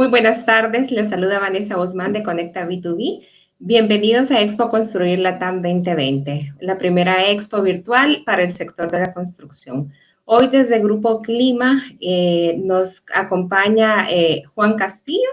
Muy buenas tardes, les saluda Vanessa Guzmán de Conecta B2B. Bienvenidos a Expo Construir Latam 2020, la primera expo virtual para el sector de la construcción. Hoy desde Grupo Clima nos acompaña Juan Castillo,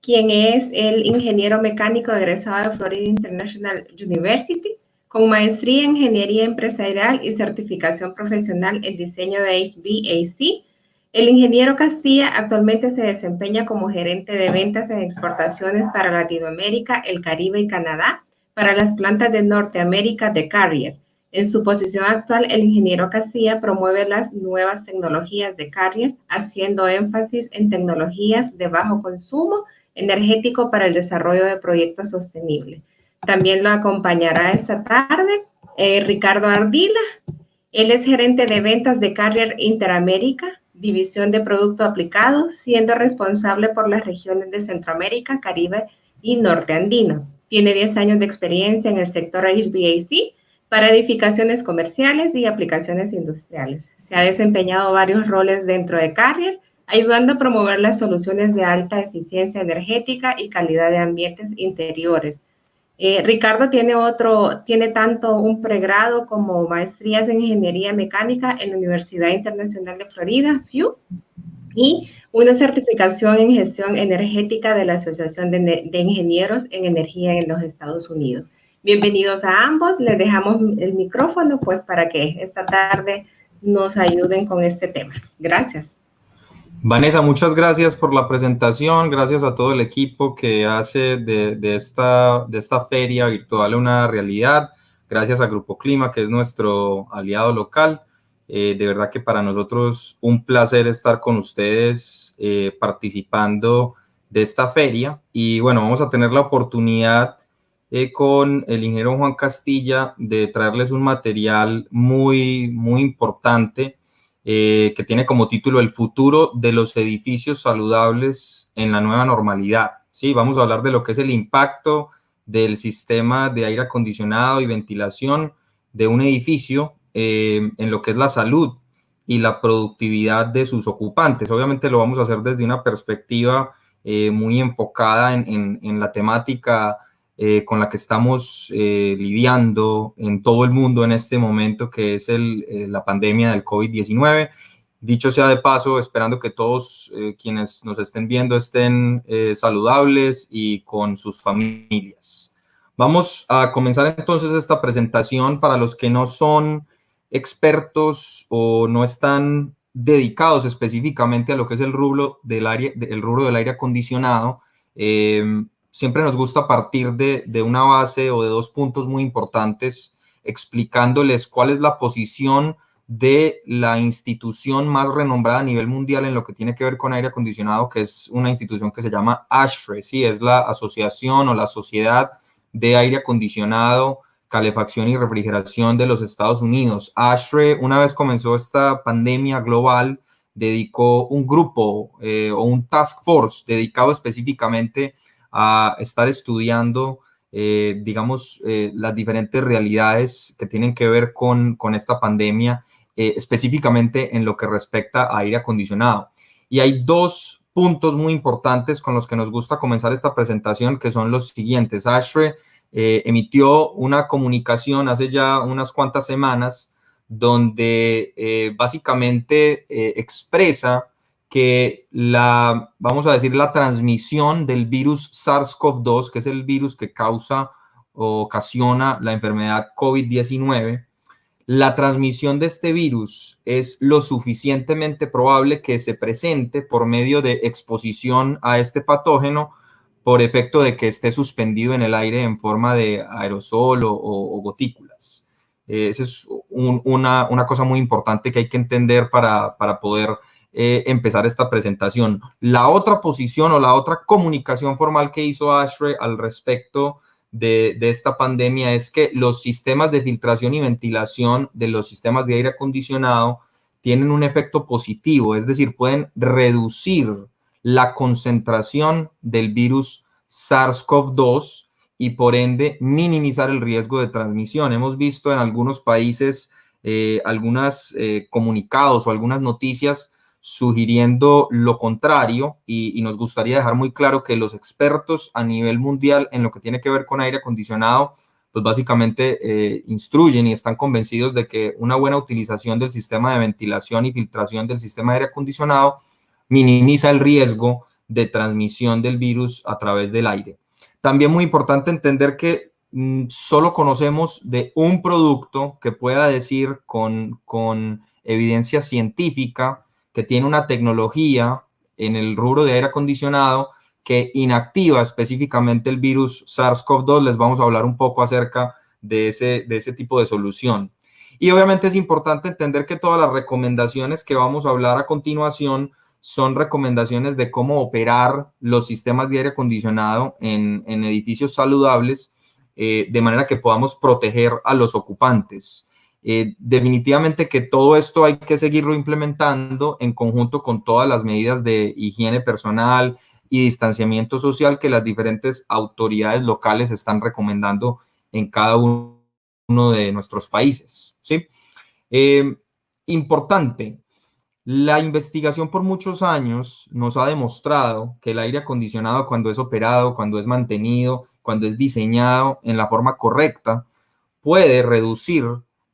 quien es el ingeniero mecánico egresado de Florida International University, con maestría en ingeniería empresarial y certificación profesional en diseño de HVAC. El ingeniero Castilla actualmente se desempeña como gerente de ventas en exportaciones para Latinoamérica, el Caribe y Canadá, para las plantas de Norteamérica de Carrier. En su posición actual, el ingeniero Castilla promueve las nuevas tecnologías de Carrier, haciendo énfasis en tecnologías de bajo consumo energético para el desarrollo de proyectos sostenibles. También lo acompañará esta tarde Ricardo Ardila. Él es gerente de ventas de Carrier Interamérica, división de producto aplicado, siendo responsable por las regiones de Centroamérica, Caribe y Norte Andino. Tiene 10 años de experiencia en el sector HVAC para edificaciones comerciales y aplicaciones industriales. Se ha desempeñado varios roles dentro de Carrier, ayudando a promover las soluciones de alta eficiencia energética y calidad de ambientes interiores. Ricardo tiene tanto un pregrado como maestrías en ingeniería mecánica en la Universidad Internacional de Florida, FIU, y una certificación en gestión energética de la Asociación de Ingenieros en Energía en los Estados Unidos. Bienvenidos a ambos, les dejamos el micrófono pues para que esta tarde nos ayuden con este tema. Gracias. Vanessa, muchas gracias por la presentación, gracias a todo el equipo que hace de esta feria virtual una realidad, gracias a Grupo Clima, que es nuestro aliado local. De verdad que para nosotros un placer estar con ustedes participando de esta feria. Y bueno, vamos a tener la oportunidad con el ingeniero Juan Castilla de traerles un material muy importante que tiene como título El futuro de los edificios saludables en la nueva normalidad. Sí, vamos a hablar de lo que es el impacto del sistema de aire acondicionado y ventilación de un edificio en lo que es la salud y la productividad de sus ocupantes. Obviamente lo vamos a hacer desde una perspectiva muy enfocada en la temática con la que estamos lidiando en todo el mundo en este momento, que es la pandemia del COVID-19. Dicho sea de paso, esperando que todos quienes nos estén viendo estén saludables y con sus familias. Vamos a comenzar entonces esta presentación. Para los que no son expertos o no están dedicados específicamente a lo que es el rubro del aire acondicionado, siempre nos gusta partir de una base o de dos puntos muy importantes, explicándoles cuál es la posición de la institución más renombrada a nivel mundial en lo que tiene que ver con aire acondicionado, que es una institución que se llama ASHRAE, ¿sí? Es la Asociación o la Sociedad de Aire Acondicionado, Calefacción y Refrigeración de los Estados Unidos. ASHRAE, una vez comenzó esta pandemia global, dedicó un grupo o un task force dedicado específicamente a estar estudiando, las diferentes realidades que tienen que ver con esta pandemia, específicamente en lo que respecta a aire acondicionado. Y hay dos puntos muy importantes con los que nos gusta comenzar esta presentación, que son los siguientes. ASHRAE emitió una comunicación hace ya unas cuantas semanas donde básicamente expresa que vamos a decir, la transmisión del virus SARS-CoV-2, que es el virus que causa o ocasiona la enfermedad COVID-19, la transmisión de este virus es lo suficientemente probable que se presente por medio de exposición a este patógeno por efecto de que esté suspendido en el aire en forma de aerosol o gotículas. Esa es una cosa muy importante que hay que entender para poder empezar esta presentación. La otra posición o la otra comunicación formal que hizo ASHRAE al respecto de esta pandemia es que los sistemas de filtración y ventilación de los sistemas de aire acondicionado tienen un efecto positivo, es decir, pueden reducir la concentración del virus SARS-CoV-2 y por ende minimizar el riesgo de transmisión. Hemos visto en algunos países algunos comunicados o algunas noticias sugiriendo lo contrario y nos gustaría dejar muy claro que los expertos a nivel mundial en lo que tiene que ver con aire acondicionado, pues básicamente instruyen y están convencidos de que una buena utilización del sistema de ventilación y filtración del sistema de aire acondicionado minimiza el riesgo de transmisión del virus a través del aire. También muy importante entender que solo conocemos de un producto que pueda decir con evidencia científica que tiene una tecnología en el rubro de aire acondicionado que inactiva específicamente el virus SARS-CoV-2. Les vamos a hablar un poco acerca de ese tipo de solución. Y obviamente es importante entender que todas las recomendaciones que vamos a hablar a continuación son recomendaciones de cómo operar los sistemas de aire acondicionado en edificios saludables, de manera que podamos proteger a los ocupantes. Definitivamente que todo esto hay que seguirlo implementando en conjunto con todas las medidas de higiene personal y distanciamiento social que las diferentes autoridades locales están recomendando en cada uno de nuestros países, ¿sí? Importante, la investigación por muchos años nos ha demostrado que el aire acondicionado, cuando es operado, cuando es mantenido, cuando es diseñado en la forma correcta, puede reducir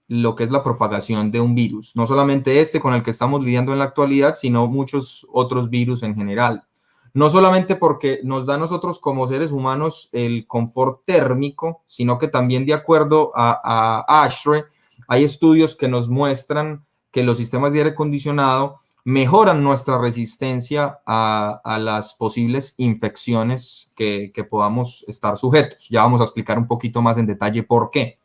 lo que es la propagación de un virus, no solamente este con el que estamos lidiando en la actualidad, sino muchos otros virus en general. No solamente porque nos da a nosotros como seres humanos el confort térmico, sino que también de acuerdo a ASHRAE, hay estudios que nos muestran que los sistemas de aire acondicionado mejoran nuestra resistencia a las posibles infecciones que podamos estar sujetos. Ya vamos a explicar un poquito más en detalle por qué.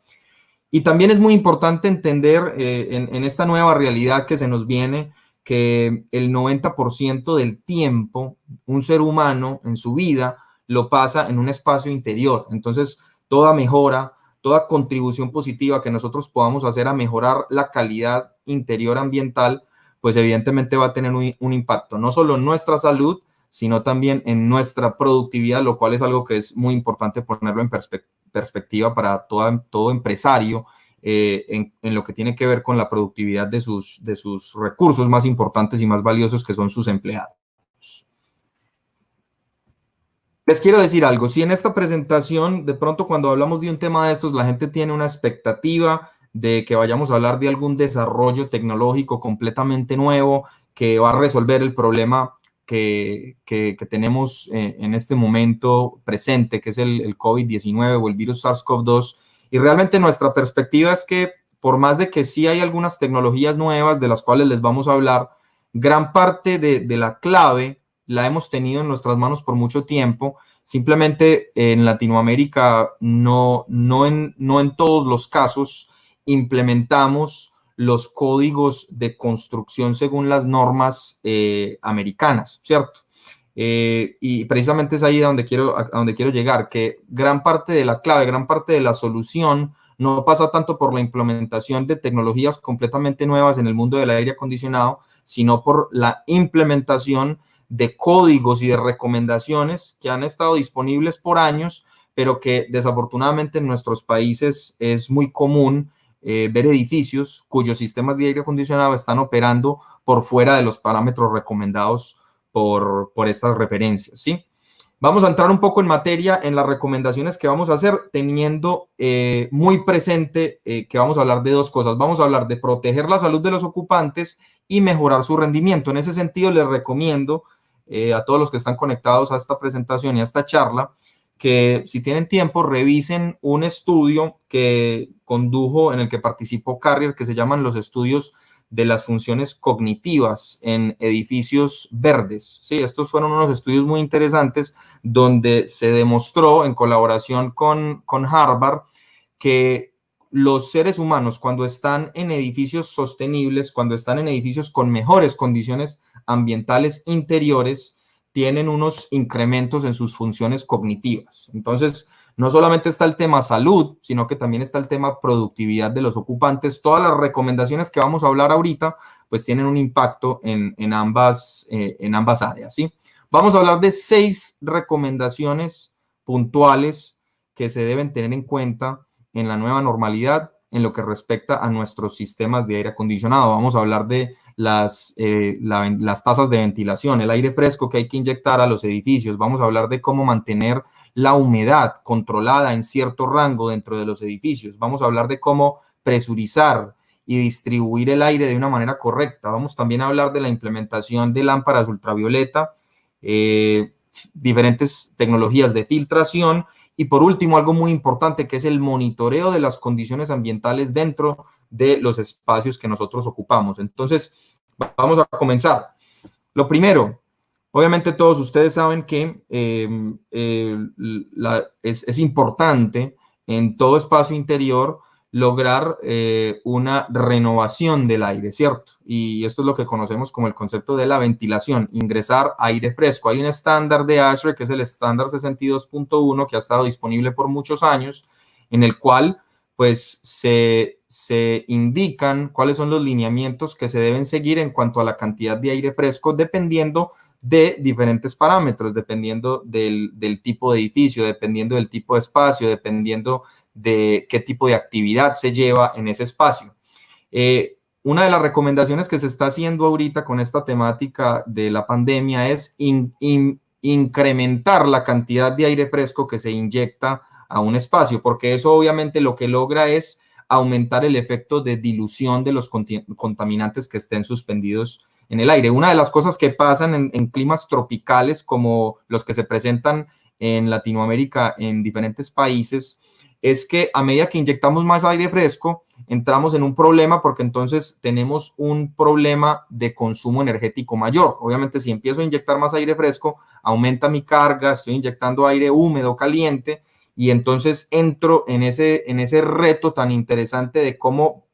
Y también es muy importante entender en esta nueva realidad que se nos viene que el 90% del tiempo un ser humano en su vida lo pasa en un espacio interior. Entonces, toda mejora, toda contribución positiva que nosotros podamos hacer a mejorar la calidad interior ambiental, pues evidentemente va a tener un impacto, no solo en nuestra salud, sino también en nuestra productividad, lo cual es algo que es muy importante ponerlo en perspectiva para todo empresario en lo que tiene que ver con la productividad de sus recursos más importantes y más valiosos, que son sus empleados. Les quiero decir algo, si en esta presentación, de pronto cuando hablamos de un tema de estos, la gente tiene una expectativa de que vayamos a hablar de algún desarrollo tecnológico completamente nuevo que va a resolver el problema que tenemos en este momento presente, que es el COVID-19 o el virus SARS-CoV-2, y realmente nuestra perspectiva es que por más de que sí hay algunas tecnologías nuevas de las cuales les vamos a hablar, gran parte de la clave la hemos tenido en nuestras manos por mucho tiempo. Simplemente en Latinoamérica no en todos los casos implementamos los códigos de construcción según las normas americanas, ¿cierto? Y precisamente es ahí a donde quiero llegar, que gran parte de la clave, gran parte de la solución no pasa tanto por la implementación de tecnologías completamente nuevas en el mundo del aire acondicionado, sino por la implementación de códigos y de recomendaciones que han estado disponibles por años, pero que desafortunadamente en nuestros países es muy común ver edificios cuyos sistemas de aire acondicionado están operando por fuera de los parámetros recomendados por estas referencias, ¿sí? Vamos a entrar un poco en materia en las recomendaciones que vamos a hacer, teniendo muy presente que vamos a hablar de dos cosas. Vamos a hablar de proteger la salud de los ocupantes y mejorar su rendimiento. En ese sentido, les recomiendo a todos los que están conectados a esta presentación y a esta charla, que si tienen tiempo revisen un estudio que condujo, en el que participó Carrier, que se llaman los estudios de las funciones cognitivas en edificios verdes. Sí, estos fueron unos estudios muy interesantes donde se demostró en colaboración con Harvard que los seres humanos, cuando están en edificios sostenibles, cuando están en edificios con mejores condiciones ambientales interiores, tienen unos incrementos en sus funciones cognitivas. Entonces, no solamente está el tema salud, sino que también está el tema productividad de los ocupantes. Todas las recomendaciones que vamos a hablar ahorita, pues tienen un impacto en ambas áreas, ¿sí? Vamos a hablar de 6 recomendaciones puntuales que se deben tener en cuenta en la nueva normalidad en lo que respecta a nuestros sistemas de aire acondicionado. Vamos a hablar de las tasas de ventilación, el aire fresco que hay que inyectar a los edificios. Vamos a hablar de cómo mantener la humedad controlada en cierto rango dentro de los edificios. Vamos a hablar de cómo presurizar y distribuir el aire de una manera correcta. Vamos también a hablar de la implementación de lámparas ultravioleta, diferentes tecnologías de filtración y, por último, algo muy importante, que es el monitoreo de las condiciones ambientales dentro de los espacios que nosotros ocupamos. Entonces, vamos a comenzar. Lo primero, obviamente todos ustedes saben que es importante en todo espacio interior lograr una renovación del aire, ¿cierto? Y esto es lo que conocemos como el concepto de la ventilación, ingresar aire fresco. Hay un estándar de ASHRAE, que es el estándar 62.1, que ha estado disponible por muchos años, en el cual pues se indican cuáles son los lineamientos que se deben seguir en cuanto a la cantidad de aire fresco, dependiendo de diferentes parámetros, dependiendo del tipo de edificio, dependiendo del tipo de espacio, dependiendo de qué tipo de actividad se lleva en ese espacio. Una de las recomendaciones que se está haciendo ahorita con esta temática de la pandemia es incrementar la cantidad de aire fresco que se inyecta a un espacio, porque eso obviamente lo que logra es aumentar el efecto de dilución de los contaminantes que estén suspendidos en el aire. Una de las cosas que pasan en climas tropicales como los que se presentan en Latinoamérica, en diferentes países, es que a medida que inyectamos más aire fresco, entramos en un problema, porque entonces tenemos un problema de consumo energético mayor. Obviamente, si empiezo a inyectar más aire fresco, aumenta mi carga, estoy inyectando aire húmedo, caliente, y entonces entro en ese reto tan interesante de cómo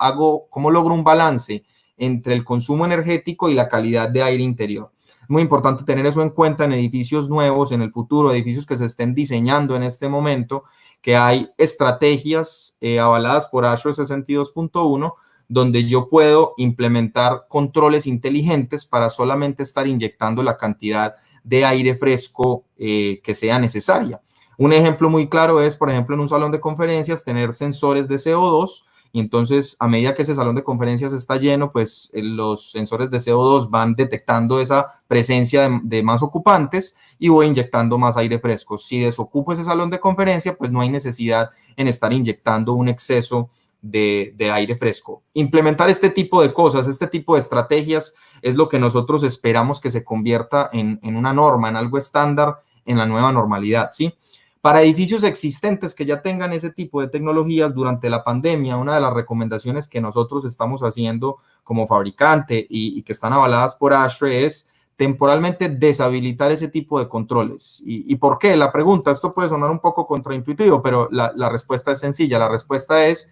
logro un balance entre el consumo energético y la calidad de aire interior. Muy importante tener eso en cuenta en edificios nuevos, en el futuro, edificios que se estén diseñando en este momento, que hay estrategias avaladas por ASHRAE 62.1, donde yo puedo implementar controles inteligentes para solamente estar inyectando la cantidad de aire fresco que sea necesaria. Un ejemplo muy claro es, por ejemplo, en un salón de conferencias, tener sensores de CO2, y entonces a medida que ese salón de conferencias está lleno, pues los sensores de CO2 van detectando esa presencia de más ocupantes y voy inyectando más aire fresco. Si desocupo ese salón de conferencia, pues no hay necesidad en estar inyectando un exceso de aire fresco. Implementar este tipo de cosas, este tipo de estrategias, es lo que nosotros esperamos que se convierta en una norma, en algo estándar, en la nueva normalidad, ¿sí? Para edificios existentes que ya tengan ese tipo de tecnologías durante la pandemia, una de las recomendaciones que nosotros estamos haciendo como fabricante y que están avaladas por ASHRAE es temporalmente deshabilitar ese tipo de controles. ¿Y por qué? La pregunta, esto puede sonar un poco contraintuitivo, pero la respuesta es sencilla. La respuesta es,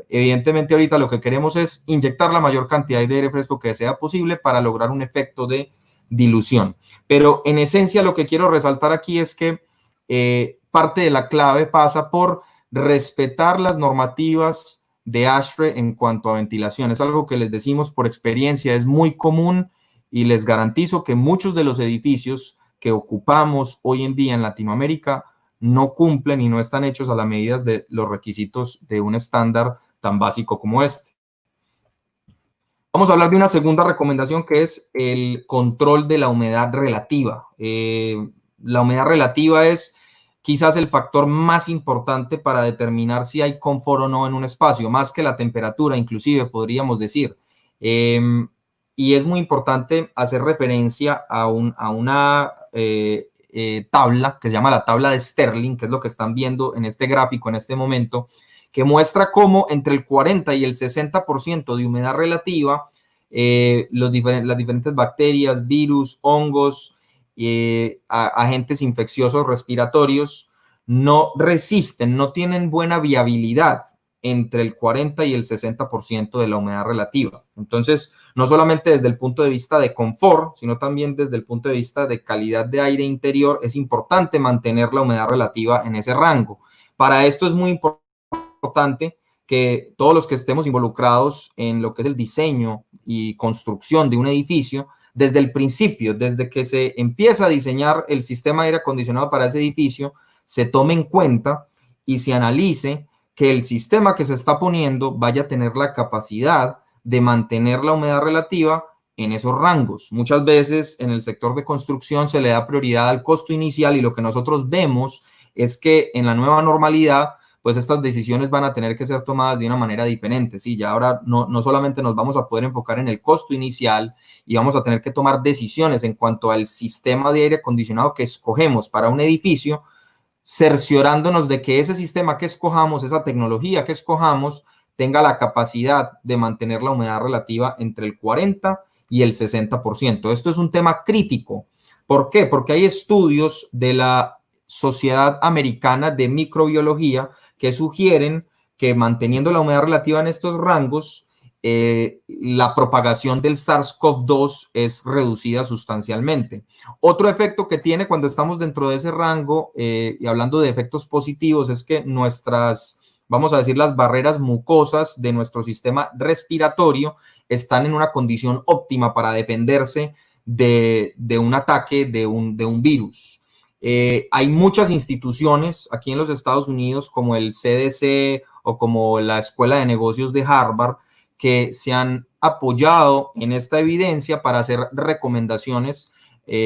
evidentemente ahorita lo que queremos es inyectar la mayor cantidad de aire fresco que sea posible para lograr un efecto de dilución. Pero en esencia lo que quiero resaltar aquí es que parte de la clave pasa por respetar las normativas de ASHRAE en cuanto a ventilación. Es algo que les decimos por experiencia, es muy común, y les garantizo que muchos de los edificios que ocupamos hoy en día en Latinoamérica no cumplen y no están hechos a las medidas de los requisitos de un estándar tan básico como este. Vamos a hablar de una segunda recomendación, que es el control de la humedad relativa. La humedad relativa es quizás el factor más importante para determinar si hay confort o no en un espacio, más que la temperatura, inclusive podríamos decir. Y es muy importante hacer referencia a una tabla que se llama la tabla de Sterling, que es lo que están viendo en este gráfico en este momento, que muestra cómo entre el 40 y el 60% de humedad relativa, las diferentes bacterias, virus, hongos, agentes infecciosos respiratorios no resisten, no tienen buena viabilidad entre el 40 y el 60% de la humedad relativa. Entonces, no solamente desde el punto de vista de confort, sino también desde el punto de vista de calidad de aire interior, es importante mantener la humedad relativa en ese rango. Para esto es muy importante que todos los que estemos involucrados en lo que es el diseño y construcción de un edificio, desde el principio, desde que se empieza a diseñar el sistema de aire acondicionado para ese edificio, se tome en cuenta y se analice que el sistema que se está poniendo vaya a tener la capacidad de mantener la humedad relativa en esos rangos. Muchas veces en el sector de construcción se le da prioridad al costo inicial y lo que nosotros vemos es que en la nueva normalidad, pues estas decisiones van a tener que ser tomadas de una manera diferente, ¿sí? Ya ahora no solamente nos vamos a poder enfocar en el costo inicial y vamos a tener que tomar decisiones en cuanto al sistema de aire acondicionado que escogemos para un edificio, cerciorándonos de que ese sistema que escojamos, esa tecnología que escojamos, tenga la capacidad de mantener la humedad relativa entre el 40 y el 60%. Esto es un tema crítico. ¿Por qué? Porque hay estudios de la Sociedad Americana de Microbiología que sugieren que manteniendo la humedad relativa en estos rangos, la propagación del SARS-CoV-2 es reducida sustancialmente. Otro efecto que tiene cuando estamos dentro de ese rango, y hablando de efectos positivos, es que nuestras, vamos a decir, las barreras mucosas de nuestro sistema respiratorio están en una condición óptima para defenderse de un ataque de un virus. Hay muchas instituciones aquí en los Estados Unidos, como el CDC o como la Escuela de Negocios de Harvard, que se han apoyado en esta evidencia para hacer recomendaciones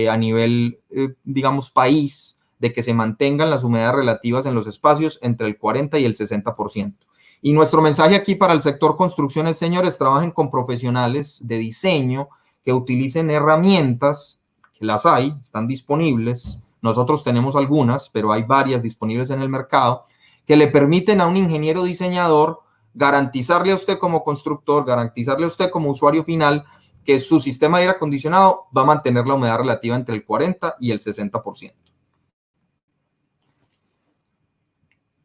a nivel, digamos, país, de que se mantengan las humedades relativas en los espacios entre el 40 y el 60%. Y nuestro mensaje aquí para el sector construcción es, señores, trabajen con profesionales de diseño que utilicen herramientas, que las hay, están disponibles. Nosotros tenemos algunas, pero hay varias disponibles en el mercado, que le permiten a un ingeniero diseñador garantizarle a usted como constructor, garantizarle a usted como usuario final que su sistema de aire acondicionado va a mantener la humedad relativa entre el 40 y el 60%.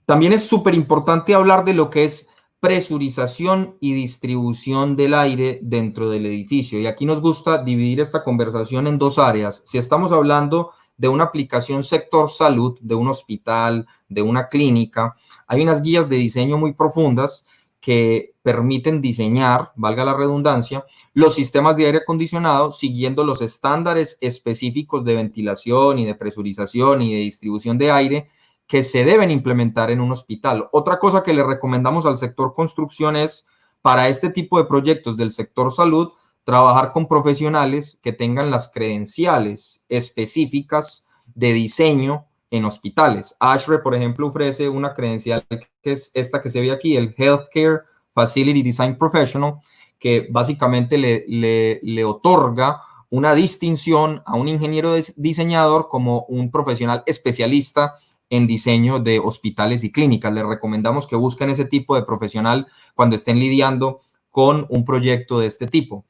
También es súper importante hablar de lo que es presurización y distribución del aire dentro del edificio. Y aquí nos gusta dividir esta conversación en dos áreas. Si estamos hablando de una aplicación sector salud, de un hospital, de una clínica, hay unas guías de diseño muy profundas que permiten diseñar, valga la redundancia, los sistemas de aire acondicionado siguiendo los estándares específicos de ventilación y de presurización y de distribución de aire que se deben implementar en un hospital. Otra cosa que le recomendamos al sector construcción es, para este tipo de proyectos del sector salud, trabajar con profesionales que tengan las credenciales específicas de diseño en hospitales. ASHRAE, por ejemplo, ofrece una credencial que es esta que se ve aquí, el Healthcare Facility Design Professional, que básicamente le otorga una distinción a un ingeniero diseñador como un profesional especialista en diseño de hospitales y clínicas. Les recomendamos que busquen ese tipo de profesional cuando estén lidiando con un proyecto de este tipo.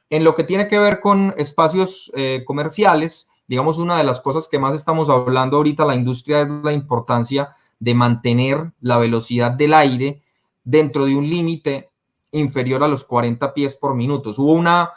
En lo que tiene que ver con espacios comerciales, digamos, una de las cosas que más estamos hablando ahorita la industria es la importancia de mantener la velocidad del aire dentro de un límite inferior a los 40 pies por minuto. Hubo una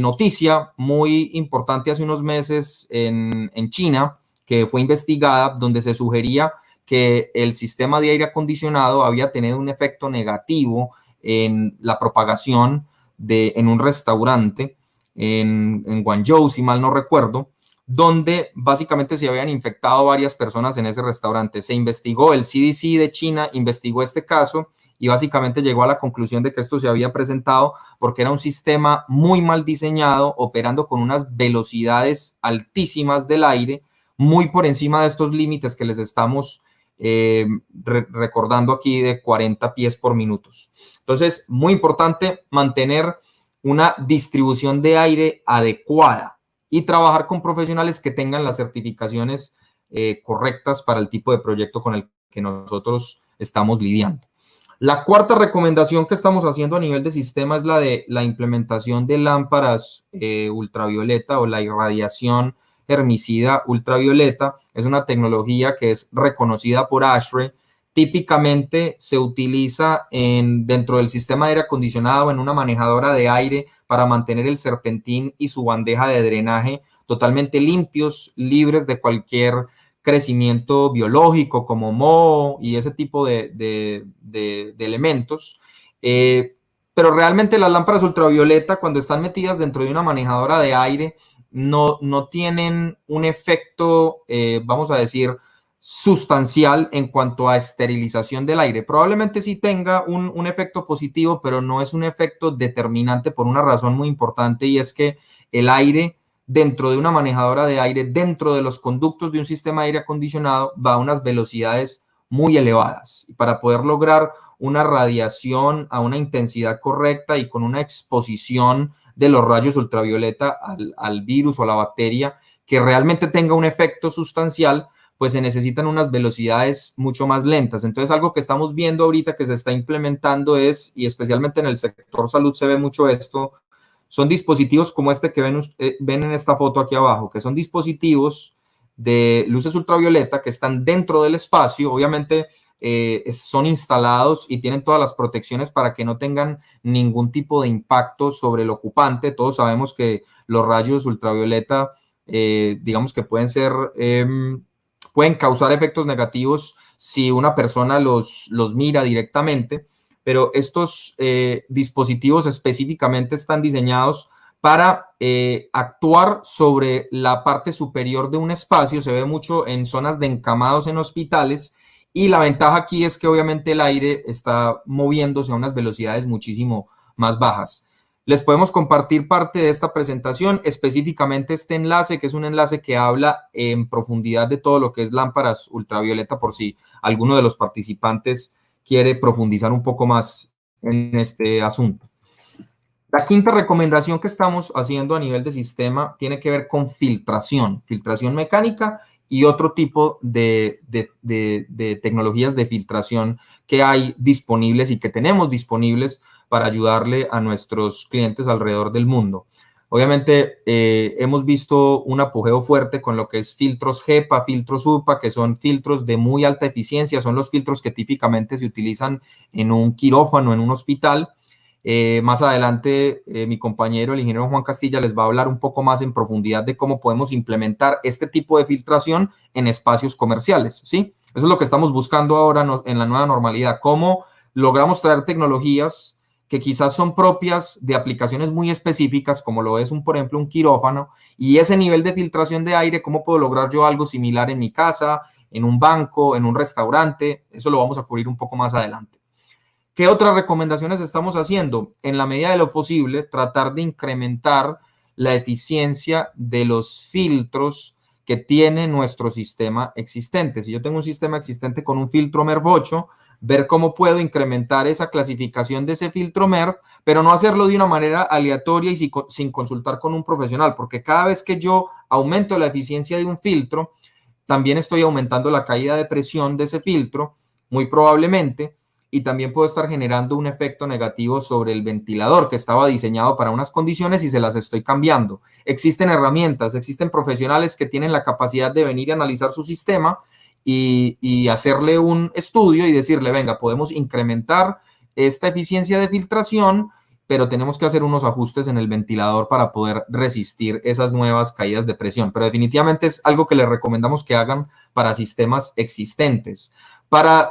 noticia muy importante hace unos meses en China que fue investigada, donde se sugería que el sistema de aire acondicionado había tenido un efecto negativo en la propagación en un restaurante en Guangzhou, si mal no recuerdo, donde básicamente se habían infectado varias personas en ese restaurante. Se investigó, el CDC de China investigó este caso y básicamente llegó a la conclusión de que esto se había presentado porque era un sistema muy mal diseñado, operando con unas velocidades altísimas del aire, muy por encima de estos límites que les estamos recordando aquí de 40 pies por minuto. Entonces, muy importante mantener una distribución de aire adecuada y trabajar con profesionales que tengan las certificaciones correctas para el tipo de proyecto con el que nosotros estamos lidiando. La cuarta recomendación que estamos haciendo a nivel de sistema es la de la implementación de lámparas ultravioleta o la irradiación germicida ultravioleta. Es una tecnología que es reconocida por ASHRAE. Típicamente se utiliza dentro del sistema de aire acondicionado en una manejadora de aire para mantener el serpentín y su bandeja de drenaje totalmente limpios, libres de cualquier crecimiento biológico como moho y ese tipo de elementos. Pero realmente las lámparas ultravioleta, cuando están metidas dentro de una manejadora de aire, no tienen un efecto, vamos a decir, sustancial en cuanto a esterilización del aire. Probablemente sí tenga un efecto positivo, pero no es un efecto determinante por una razón muy importante, y es que el aire dentro de una manejadora de aire, dentro de los conductos de un sistema de aire acondicionado, va a unas velocidades muy elevadas. Y para poder lograr una radiación a una intensidad correcta y con una exposición de los rayos ultravioleta al virus o a la bacteria que realmente tenga un efecto sustancial, pues se necesitan unas velocidades mucho más lentas. Entonces, algo que estamos viendo ahorita que se está implementando es, y especialmente en el sector salud se ve mucho esto, son dispositivos como este que ven en esta foto aquí abajo, que son dispositivos de luces ultravioleta que están dentro del espacio. Obviamente son instalados y tienen todas las protecciones para que no tengan ningún tipo de impacto sobre el ocupante. Todos sabemos que los rayos ultravioleta, digamos que pueden causar efectos negativos si una persona los mira directamente, pero estos dispositivos específicamente están diseñados para actuar sobre la parte superior de un espacio. Se ve mucho en zonas de encamados en hospitales, y la ventaja aquí es que obviamente el aire está moviéndose a unas velocidades muchísimo más bajas. Les podemos compartir parte de esta presentación, específicamente este enlace, que es un enlace que habla en profundidad de todo lo que es lámparas ultravioleta, por si alguno de los participantes quiere profundizar un poco más en este asunto. La quinta recomendación que estamos haciendo a nivel de sistema tiene que ver con filtración mecánica y otro tipo de tecnologías de filtración que hay disponibles y que tenemos disponibles para ayudarle a nuestros clientes alrededor del mundo. Obviamente hemos visto un apogeo fuerte con lo que es filtros HEPA, filtros UPA, que son filtros de muy alta eficiencia, son los filtros que típicamente se utilizan en un quirófano, en un hospital. Más adelante, mi compañero, el ingeniero Juan Castilla, les va a hablar un poco más en profundidad de cómo podemos implementar este tipo de filtración en espacios comerciales, ¿sí? Eso es lo que estamos buscando ahora en la nueva normalidad, cómo logramos traer tecnologías que quizás son propias de aplicaciones muy específicas, como lo es, por ejemplo, un quirófano, y ese nivel de filtración de aire, ¿cómo puedo lograr yo algo similar en mi casa, en un banco, en un restaurante? Eso lo vamos a cubrir un poco más adelante. ¿Qué otras recomendaciones estamos haciendo? En la medida de lo posible, tratar de incrementar la eficiencia de los filtros que tiene nuestro sistema existente. Si yo tengo un sistema existente con un filtro MERV 8, ver cómo puedo incrementar esa clasificación de ese filtro MERV, pero no hacerlo de una manera aleatoria y sin consultar con un profesional, porque cada vez que yo aumento la eficiencia de un filtro, también estoy aumentando la caída de presión de ese filtro, muy probablemente, y también puedo estar generando un efecto negativo sobre el ventilador que estaba diseñado para unas condiciones y se las estoy cambiando. Existen herramientas, existen profesionales que tienen la capacidad de venir a analizar su sistema y hacerle un estudio y decirle, venga, podemos incrementar esta eficiencia de filtración, pero tenemos que hacer unos ajustes en el ventilador para poder resistir esas nuevas caídas de presión. Pero definitivamente es algo que les recomendamos que hagan para sistemas existentes. Para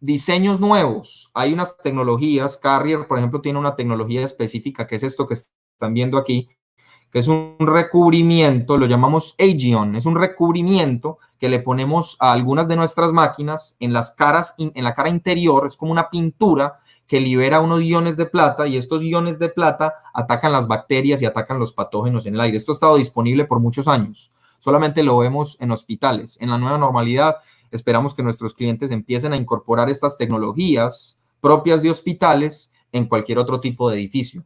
diseños nuevos, hay unas tecnologías. Carrier, por ejemplo, tiene una tecnología específica que es esto que están viendo aquí, que es un recubrimiento, lo llamamos Aegion. Es un recubrimiento que le ponemos a algunas de nuestras máquinas en las caras, en la cara interior. Es como una pintura que libera unos iones de plata, y estos iones de plata atacan las bacterias y atacan los patógenos en el aire. Esto ha estado disponible por muchos años. Solamente lo vemos en hospitales. En la nueva normalidad, esperamos que nuestros clientes empiecen a incorporar estas tecnologías propias de hospitales en cualquier otro tipo de edificio.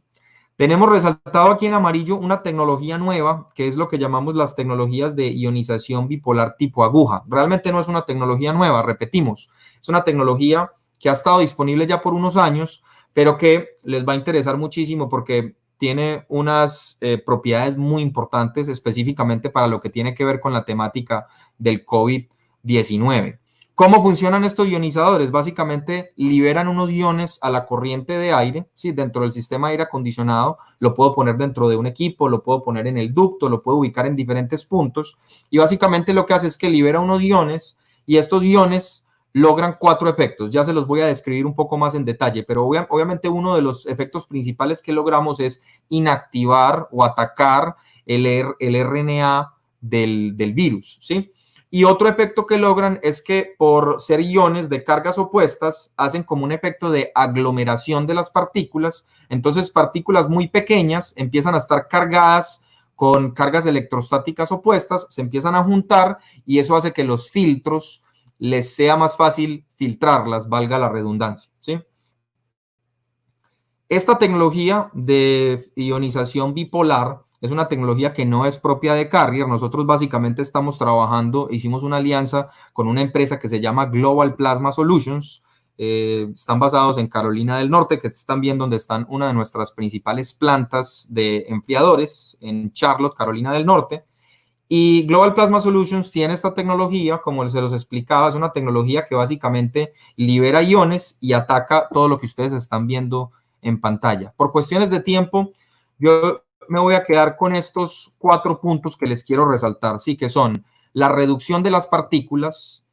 Tenemos resaltado aquí en amarillo una tecnología nueva, que es lo que llamamos las tecnologías de ionización bipolar tipo aguja. Realmente no es una tecnología nueva, repetimos, es una tecnología que ha estado disponible ya por unos años, pero que les va a interesar muchísimo porque tiene unas propiedades muy importantes específicamente para lo que tiene que ver con la temática del COVID-19. ¿Cómo funcionan estos ionizadores? Básicamente liberan unos iones a la corriente de aire, ¿sí? Dentro del sistema de aire acondicionado. Lo puedo poner dentro de un equipo, lo puedo poner en el ducto, lo puedo ubicar en diferentes puntos, y básicamente lo que hace es que libera unos iones, y estos iones logran 4 efectos. Ya se los voy a describir un poco más en detalle, pero obviamente uno de los efectos principales que logramos es inactivar o atacar el RNA del virus, ¿sí? Y otro efecto que logran es que por ser iones de cargas opuestas, hacen como un efecto de aglomeración de las partículas. Entonces, partículas muy pequeñas empiezan a estar cargadas con cargas electrostáticas opuestas, se empiezan a juntar y eso hace que los filtros les sea más fácil filtrarlas, valga la redundancia, ¿sí? Esta tecnología de ionización bipolar es una tecnología que no es propia de Carrier. Nosotros básicamente estamos trabajando, hicimos una alianza con una empresa que se llama Global Plasma Solutions. Están basados en Carolina del Norte, que es también donde están una de nuestras principales plantas de enfriadores, en Charlotte, Carolina del Norte. Y Global Plasma Solutions tiene esta tecnología, como se los explicaba, es una tecnología que básicamente libera iones y ataca todo lo que ustedes están viendo en pantalla. Por cuestiones de tiempo, yo me voy a quedar con estos 4 puntos que les quiero resaltar, sí, que son la reducción de las partículas,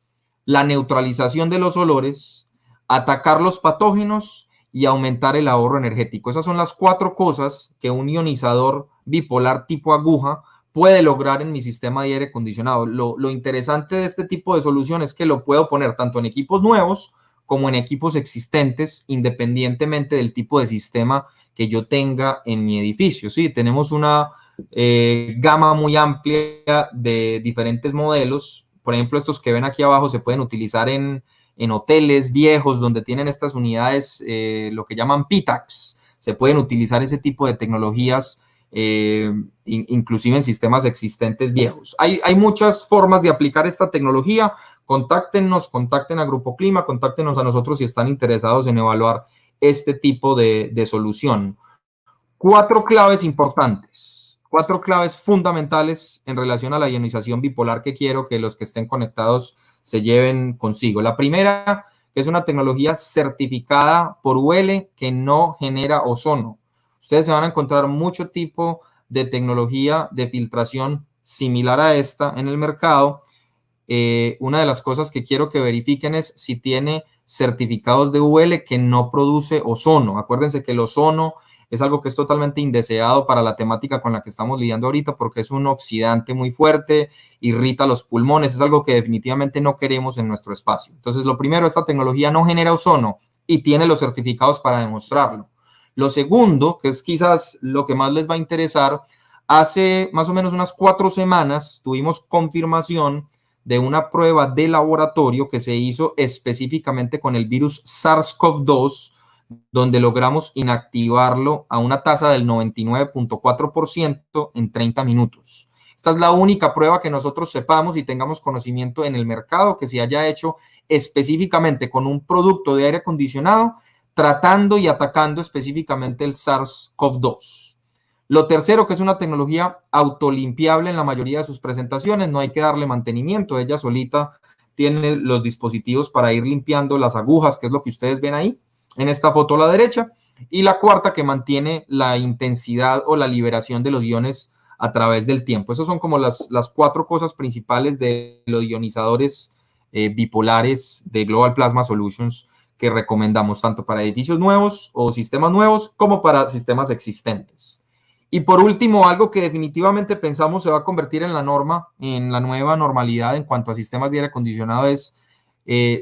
la neutralización de los olores, atacar los patógenos y aumentar el ahorro energético. Esas son las 4 cosas que un ionizador bipolar tipo aguja puede lograr en mi sistema de aire acondicionado. Lo interesante de este tipo de solución es que lo puedo poner tanto en equipos nuevos como en equipos existentes, independientemente del tipo de sistema que yo tenga en mi edificio. Sí, tenemos una gama muy amplia de diferentes modelos. Por ejemplo, estos que ven aquí abajo se pueden utilizar en hoteles viejos donde tienen estas unidades, lo que llaman PTACs. Se pueden utilizar ese tipo de tecnologías inclusive en sistemas existentes viejos. Hay muchas formas de aplicar esta tecnología. Contáctenos, contacten a Grupo Clima, contáctenos a nosotros si están interesados en evaluar este tipo de solución. 4 claves importantes, 4 claves fundamentales en relación a la ionización bipolar que quiero que los que estén conectados se lleven consigo. La primera, que es una tecnología certificada por UL que no genera ozono. Ustedes se van a encontrar mucho tipo de tecnología de filtración similar a esta en el mercado. Una de las cosas que quiero que verifiquen es si tiene certificados de UL que no produce ozono. Acuérdense que el ozono es algo que es totalmente indeseado para la temática con la que estamos lidiando ahorita porque es un oxidante muy fuerte, irrita los pulmones, es algo que definitivamente no queremos en nuestro espacio. Entonces, lo primero, esta tecnología no genera ozono y tiene los certificados para demostrarlo. Lo segundo, que es quizás lo que más les va a interesar, hace más o menos unas 4 semanas tuvimos confirmación de una prueba de laboratorio que se hizo específicamente con el virus SARS-CoV-2, donde logramos inactivarlo a una tasa del 99.4% en 30 minutos. Esta es la única prueba que nosotros sepamos y tengamos conocimiento en el mercado que se haya hecho específicamente con un producto de aire acondicionado tratando y atacando específicamente el SARS-CoV-2. Lo tercero, que es una tecnología autolimpiable en la mayoría de sus presentaciones, no hay que darle mantenimiento, ella solita tiene los dispositivos para ir limpiando las agujas, que es lo que ustedes ven ahí en esta foto a la derecha. Y la cuarta, que mantiene la intensidad o la liberación de los iones a través del tiempo. Esas son como las 4 cosas principales de los ionizadores bipolares de Global Plasma Solutions que recomendamos tanto para edificios nuevos o sistemas nuevos como para sistemas existentes. Y por último, algo que definitivamente pensamos se va a convertir en la norma, en la nueva normalidad en cuanto a sistemas de aire acondicionado es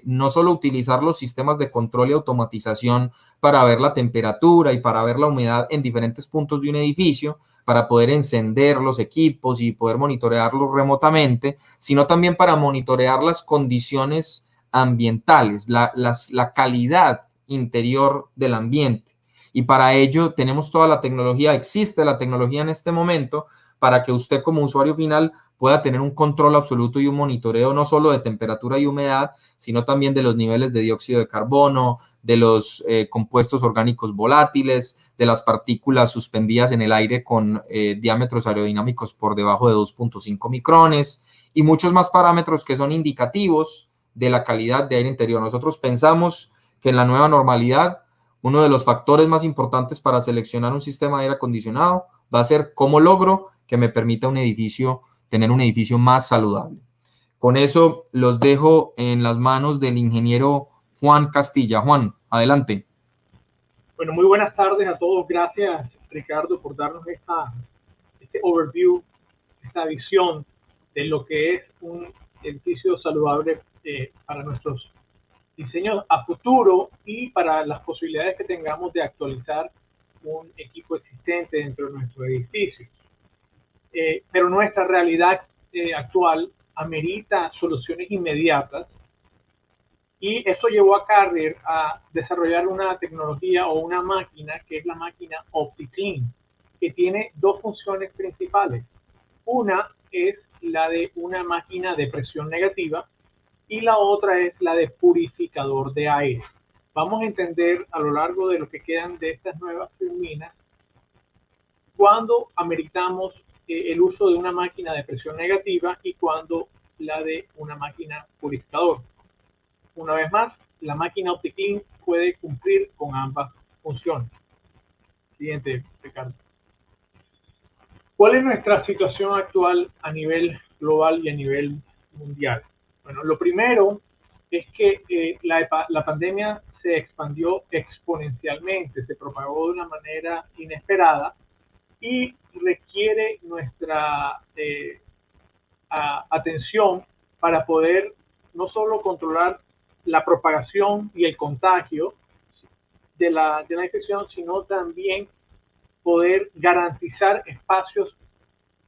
no solo utilizar los sistemas de control y automatización para ver la temperatura y para ver la humedad en diferentes puntos de un edificio, para poder encender los equipos y poder monitorearlos remotamente, sino también para monitorear las condiciones ambientales, la calidad interior del ambiente. Y para ello tenemos toda la tecnología, existe la tecnología en este momento para que usted como usuario final pueda tener un control absoluto y un monitoreo no solo de temperatura y humedad, sino también de los niveles de dióxido de carbono, de los compuestos orgánicos volátiles, de las partículas suspendidas en el aire con diámetros aerodinámicos por debajo de 2.5 micrones y muchos más parámetros que son indicativos de la calidad de aire interior. Nosotros pensamos que en la nueva normalidad uno de los factores más importantes para seleccionar un sistema de aire acondicionado va a ser cómo logro que me permita tener un edificio más saludable. Con eso los dejo en las manos del ingeniero Juan Castilla. Juan, adelante. Bueno, muy buenas tardes a todos. Gracias, Ricardo, por darnos este overview, esta visión de lo que es un edificio saludable para nuestros diseños a futuro y para las posibilidades que tengamos de actualizar un equipo existente dentro de nuestro edificio. Pero nuestra realidad actual amerita soluciones inmediatas y eso llevó a Carrier a desarrollar una tecnología o una máquina que es la máquina OptiClean, que tiene dos funciones principales. Una es la de una máquina de presión negativa y la otra es la de purificador de aire. Vamos a entender a lo largo de lo que quedan de estas nuevas turbinas cuándo ameritamos el uso de una máquina de presión negativa y cuándo la de una máquina purificador. Una vez más, la máquina OptiClean puede cumplir con ambas funciones. Siguiente, Ricardo. ¿Cuál es nuestra situación actual a nivel global y a nivel mundial? Bueno, lo primero es que la pandemia se expandió exponencialmente, se propagó de una manera inesperada y requiere nuestra atención para poder no solo controlar la propagación y el contagio de la infección, sino también poder garantizar espacios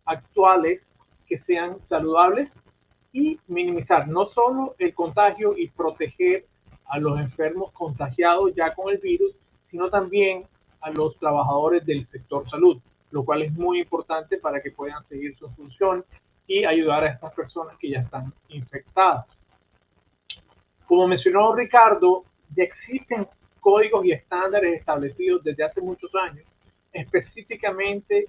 actuales que sean saludables y minimizar no solo el contagio y proteger a los enfermos contagiados ya con el virus, sino también a los trabajadores del sector salud, lo cual es muy importante para que puedan seguir su función y ayudar a estas personas que ya están infectadas. Como mencionó Ricardo, ya existen códigos y estándares establecidos desde hace muchos años, específicamente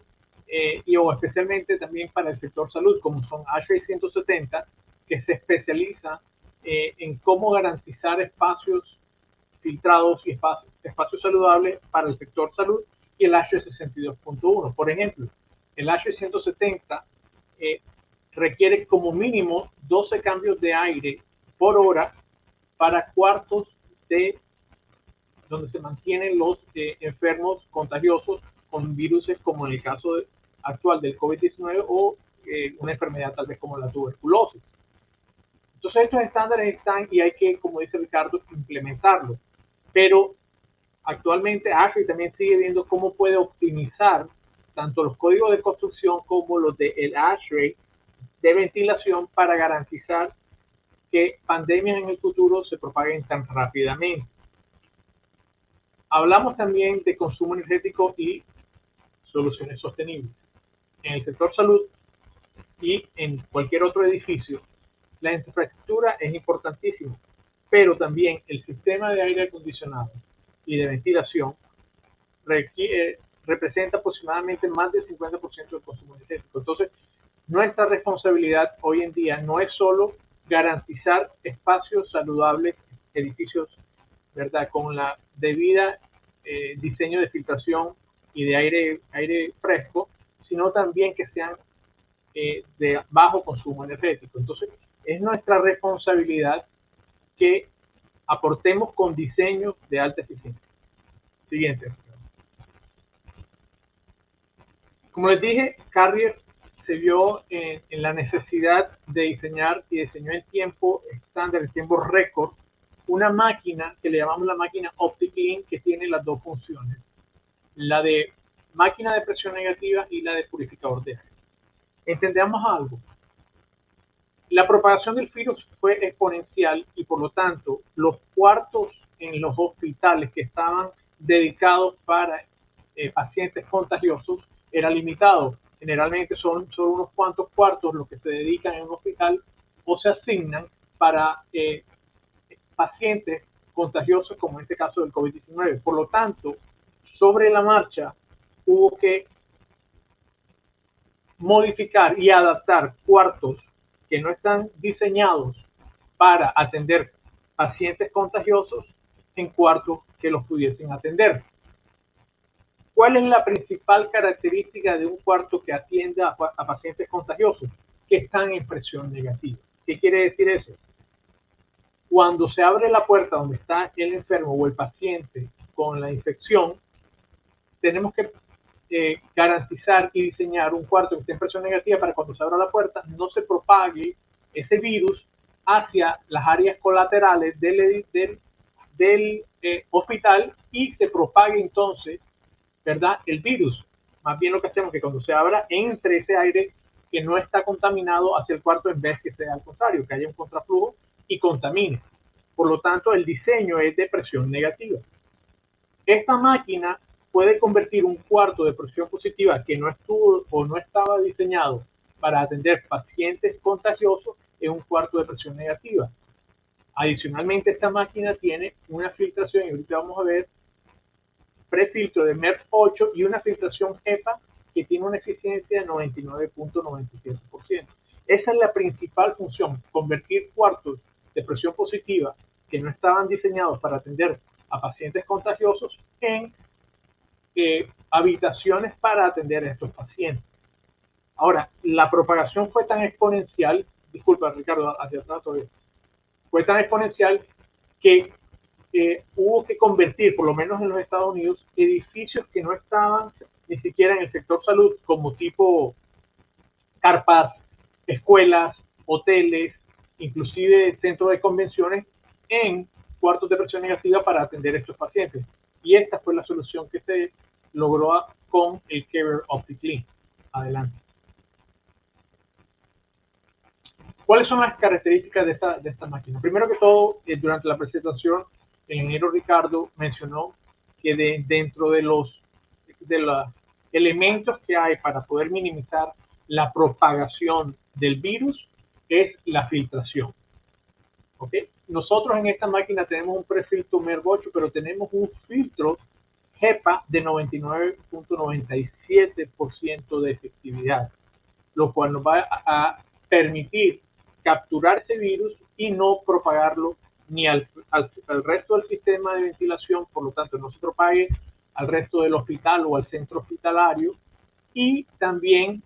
o especialmente también para el sector salud, como son ASHRAE 170, que se especializa en cómo garantizar espacios filtrados y espacios saludables para el sector salud, y el ASHRAE 62.1. Por ejemplo, el ASHRAE 170 requiere como mínimo 12 cambios de aire por hora para cuartos donde se mantienen los enfermos contagiosos con virus como en el caso actual del COVID-19 o una enfermedad tal vez como la tuberculosis. Entonces estos estándares están y hay que, como dice Ricardo, implementarlos. Pero actualmente ASHRAE también sigue viendo cómo puede optimizar tanto los códigos de construcción como los del ASHRAE de ventilación para garantizar que pandemias en el futuro se propaguen tan rápidamente. Hablamos también de consumo energético y soluciones sostenibles. En el sector salud y en cualquier otro edificio, la infraestructura es importantísima, pero también el sistema de aire acondicionado y de ventilación representa aproximadamente más del 50% del consumo energético. Entonces, nuestra responsabilidad hoy en día no es solo garantizar espacios saludables, edificios, ¿verdad?, con la debida diseño de filtración y de aire fresco, sino también que sean de bajo consumo energético. Entonces, es nuestra responsabilidad que aportemos con diseños de alta eficiencia. Siguiente. Como les dije, Carrier se vio en la necesidad de diseñar y diseñó en tiempo estándar, en tiempo récord, una máquina que le llamamos la máquina OptiClean, que tiene las dos funciones, la de máquina de presión negativa y la de purificador de aire. Entendamos algo. La propagación del virus fue exponencial y por lo tanto los cuartos en los hospitales que estaban dedicados para pacientes contagiosos era limitado. Generalmente son unos cuantos cuartos los que se dedican en un hospital o se asignan para pacientes contagiosos como en este caso del COVID-19. Por lo tanto, sobre la marcha hubo que modificar y adaptar cuartos que no están diseñados para atender pacientes contagiosos en cuartos que los pudiesen atender. ¿Cuál es la principal característica de un cuarto que atienda a pacientes contagiosos? Que están en presión negativa. ¿Qué quiere decir eso? Cuando se abre la puerta donde está el enfermo o el paciente con la infección, tenemos que garantizar y diseñar un cuarto que esté en presión negativa para cuando se abra la puerta no se propague ese virus hacia las áreas colaterales del hospital y se propague entonces, ¿verdad?, el virus. Más bien lo que hacemos es que cuando se abra, entre ese aire que no está contaminado hacia el cuarto, en vez que sea al contrario, que haya un contraflujo y contamine. Por lo tanto, el diseño es de presión negativa. Esta máquina puede convertir un cuarto de presión positiva que no estuvo o no estaba diseñado para atender pacientes contagiosos en un cuarto de presión negativa. Adicionalmente, esta máquina tiene una filtración, y ahorita vamos a ver, prefiltro de MERV8 y una filtración HEPA que tiene una eficiencia de 99.97%. Esa es la principal función, convertir cuartos de presión positiva que no estaban diseñados para atender a pacientes contagiosos en habitaciones para atender a estos pacientes. Ahora, la propagación fue tan exponencial, disculpa Ricardo, hacia atrás todavía, fue tan exponencial que hubo que convertir, por lo menos en los Estados Unidos, edificios que no estaban ni siquiera en el sector salud, como tipo carpas, escuelas, hoteles, inclusive centros de convenciones, en cuartos de presión negativa para atender a estos pacientes. Y esta fue la solución que se logró con el Carrier OptiClean. Adelante. ¿Cuáles son las características de esta máquina? Primero que todo, durante la presentación, el ingeniero Ricardo mencionó que dentro de los elementos que hay para poder minimizar la propagación del virus es la filtración. ¿Okay? Nosotros en esta máquina tenemos un prefiltro MERV8, pero tenemos un filtro HEPA de 99.97% de efectividad, lo cual nos va a permitir capturar ese virus y no propagarlo ni al resto del sistema de ventilación, por lo tanto no se propague al resto del hospital o al centro hospitalario, y también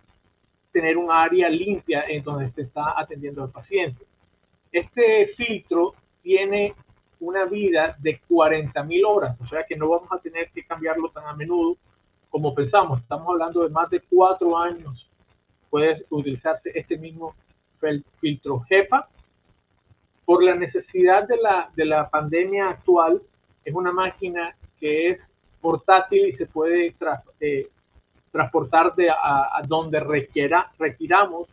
tener un área limpia en donde se está atendiendo al paciente. Este filtro tiene una vida de 40.000 horas, o sea que no vamos a tener que cambiarlo tan a menudo como pensamos. Estamos hablando de más de 4 años. Puede utilizarse este mismo filtro HEPA. Por la necesidad de la pandemia actual, es una máquina que es portátil y se puede transportar a donde requiramos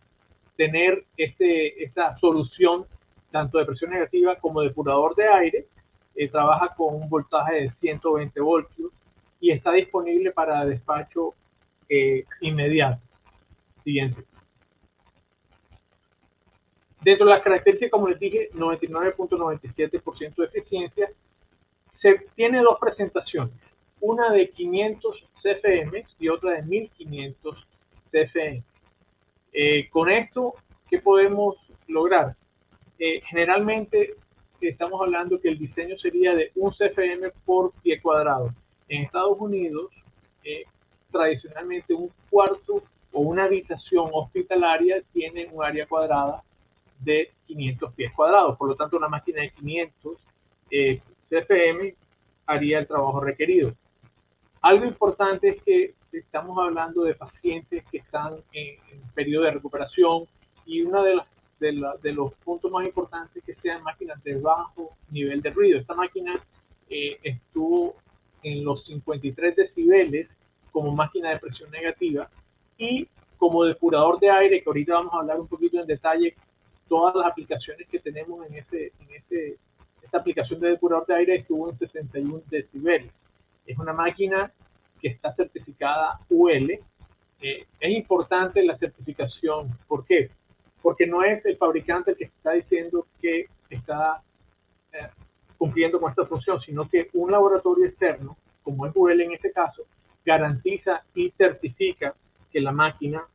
tener esta solución tanto de presión negativa como depurador de aire. Trabaja con un voltaje de 120 voltios y está disponible para despacho inmediato. Siguiente. Dentro de las características, como les dije, 99.97% de eficiencia. Se tiene dos presentaciones, una de 500 CFM y otra de 1500 CFM. Con esto, ¿qué podemos lograr? Generalmente estamos hablando que el diseño sería de 1 CFM por pie cuadrado. En Estados Unidos, tradicionalmente un cuarto o una habitación hospitalaria tiene un área cuadrada de 500 pies cuadrados. Por lo tanto, una máquina de 500 CFM haría el trabajo requerido. Algo importante es que estamos hablando de pacientes que están en periodo de recuperación, y uno de los puntos más importantes es que sean máquinas de bajo nivel de ruido. Esta máquina estuvo en los 53 decibeles como máquina de presión negativa, y como depurador de aire, que ahorita vamos a hablar un poquito en detalle todas las aplicaciones que tenemos en esta aplicación de depurador de aire, estuvo en 61 decibeles. Es una máquina que está certificada UL. Es importante la certificación. ¿Por qué? Porque no es el fabricante el que está diciendo que está cumpliendo con esta función, sino que un laboratorio externo, como es UL en este caso, garantiza y certifica que la máquina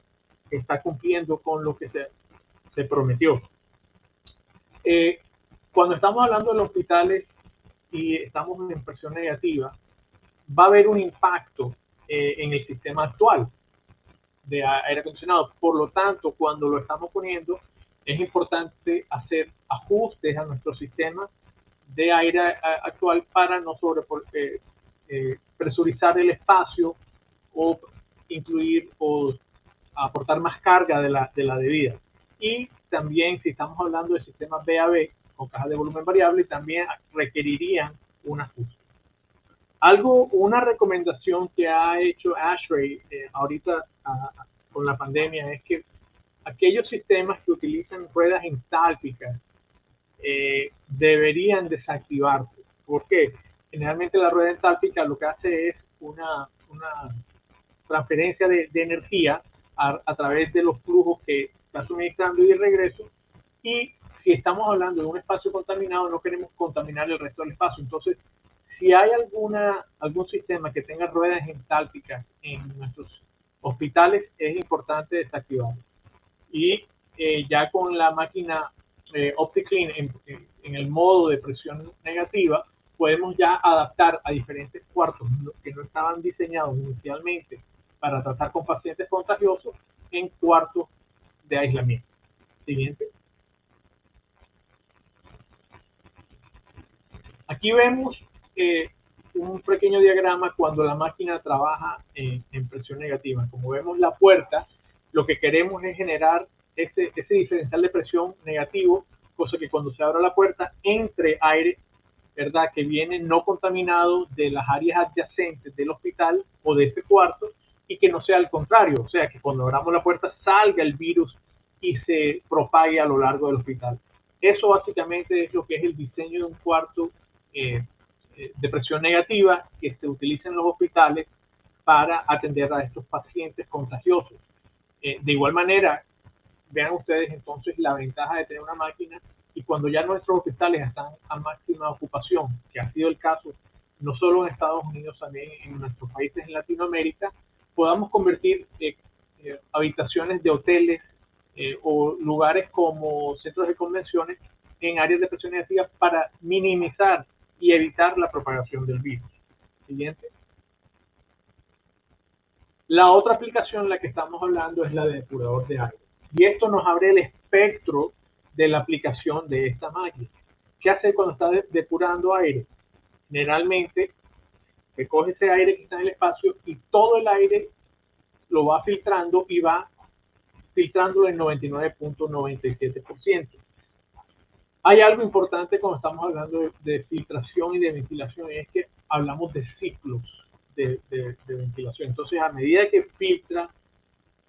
está cumpliendo con lo que se prometió. Cuando estamos hablando de los hospitales y estamos en presión negativa, va a haber un impacto en el sistema actual de aire acondicionado. Por lo tanto, cuando lo estamos poniendo, es importante hacer ajustes a nuestro sistema de aire actual para no presurizar el espacio o incluir o aportar más carga de la debida. Y también, si estamos hablando de sistemas BAB o cajas de volumen variable, también requerirían un ajuste. Una recomendación que ha hecho ASHRAE ahorita con la pandemia es que aquellos sistemas que utilizan ruedas entálpicas deberían desactivarse. ¿Por qué? Generalmente la rueda entálpica lo que hace es una transferencia de energía a través de los flujos que está suministrando y de regreso, y si estamos hablando de un espacio contaminado no queremos contaminar el resto del espacio. Entonces, si hay algún sistema que tenga ruedas entálpicas en nuestros hospitales, es importante desactivarlo. Y ya con la máquina OptiClean en el modo de presión negativa, podemos ya adaptar a diferentes cuartos que no estaban diseñados inicialmente para tratar con pacientes contagiosos en cuartos de aislamiento. Siguiente. Aquí vemos un pequeño diagrama cuando la máquina trabaja en presión negativa. Como vemos la puerta, lo que queremos es generar ese diferencial de presión negativo, cosa que cuando se abra la puerta entre aire, ¿verdad?, que viene no contaminado de las áreas adyacentes del hospital o de este cuarto, y que no sea al contrario, o sea, que cuando abramos la puerta salga el virus y se propague a lo largo del hospital. Eso básicamente es lo que es el diseño de un cuarto de presión negativa que se utiliza en los hospitales para atender a estos pacientes contagiosos. De igual manera, vean ustedes entonces la ventaja de tener una máquina, y cuando ya nuestros hospitales están a máxima ocupación, que ha sido el caso no solo en Estados Unidos, también en nuestros países en Latinoamérica, podamos convertir habitaciones de hoteles o lugares como centros de convenciones en áreas de presión negativa para minimizar y evitar la propagación del virus. Siguiente. La otra aplicación en la que estamos hablando es la de depurador de aire. Y esto nos abre el espectro de la aplicación de esta máquina. ¿Qué hace cuando está depurando aire? Generalmente recoge ese aire que está en el espacio y todo el aire lo va filtrando y va filtrándolo en 99.97%. Hay algo importante cuando estamos hablando de filtración y de ventilación, y es que hablamos de ciclos de ventilación. Entonces, a medida que filtra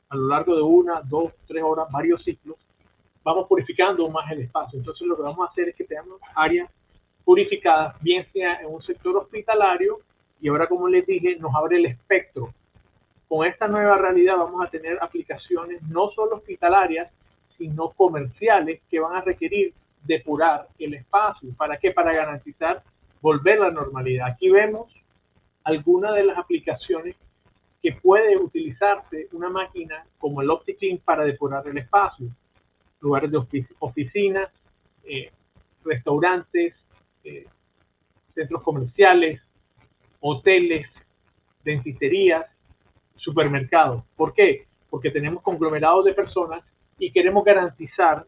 a lo largo de 1, 2, 3 horas, varios ciclos, vamos purificando más el espacio. Entonces, lo que vamos a hacer es que tengamos áreas purificadas, bien sea en un sector hospitalario, y ahora, como les dije, nos abre el espectro. Con esta nueva realidad vamos a tener aplicaciones no solo hospitalarias, sino comerciales, que van a requerir depurar el espacio. ¿Para qué? Para garantizar volver a la normalidad. Aquí vemos algunas de las aplicaciones que puede utilizarse una máquina como el OptiClean para depurar el espacio. Lugares de oficinas, restaurantes, centros comerciales, hoteles, dentisterías, supermercados. ¿Por qué? Porque tenemos conglomerados de personas y queremos garantizar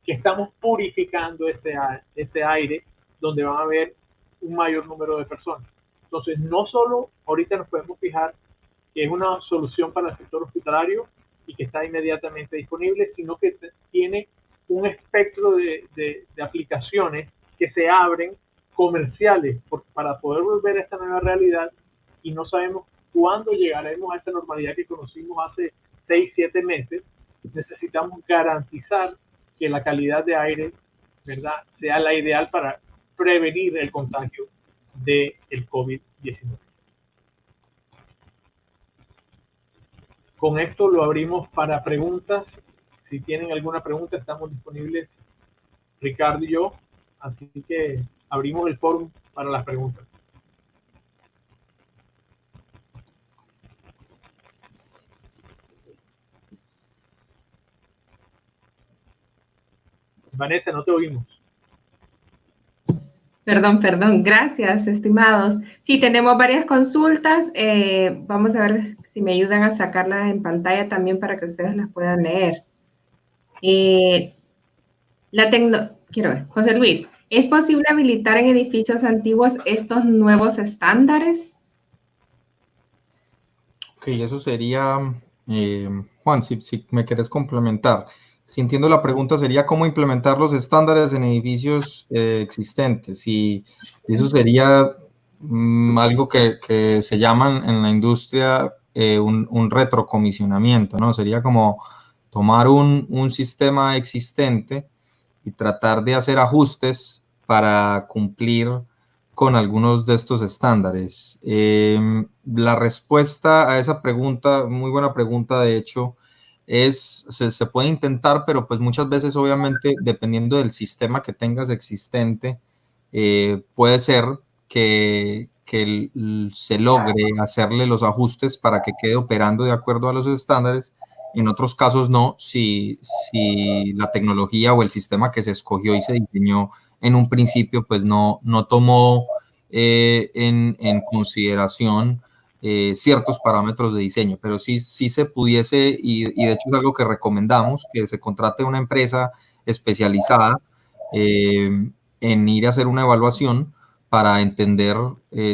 que estamos purificando este aire donde van a haber un mayor número de personas. Entonces, no solo ahorita nos podemos fijar que es una solución para el sector hospitalario y que está inmediatamente disponible, sino que tiene un espectro de aplicaciones que se abren comerciales para poder volver a esta nueva realidad, y no sabemos cuándo llegaremos a esta normalidad que conocimos hace 6, 7 meses. Necesitamos garantizar que la calidad de aire, ¿verdad?, sea la ideal para prevenir el contagio del COVID-19. Con esto lo abrimos para preguntas. Si tienen alguna pregunta, estamos disponibles, Ricardo y yo. Así que abrimos el foro para las preguntas. Vanessa, no te oímos. Perdón. Gracias, estimados. Sí, tenemos varias consultas. Vamos a ver si me ayudan a sacarlas en pantalla también para que ustedes las puedan leer. Quiero ver, José Luis, ¿es posible habilitar en edificios antiguos estos nuevos estándares? Ok, eso sería, Juan, si me quieres complementar. si entiendo la pregunta, sería cómo implementar los estándares en edificios existentes. Y eso sería algo que se llaman en la industria un retrocomisionamiento, ¿no? Sería como tomar un sistema existente y tratar de hacer ajustes para cumplir con algunos de estos estándares. La respuesta a esa pregunta, muy buena pregunta, de hecho, se puede intentar, pero pues muchas veces, obviamente, dependiendo del sistema que tengas existente, puede ser que se logre hacerle los ajustes para que quede operando de acuerdo a los estándares. En otros casos no, si la tecnología o el sistema que se escogió y se diseñó en un principio, pues no tomó en consideración ciertos parámetros de diseño, pero sí se pudiese, y de hecho es algo que recomendamos, que se contrate una empresa especializada en ir a hacer una evaluación para entender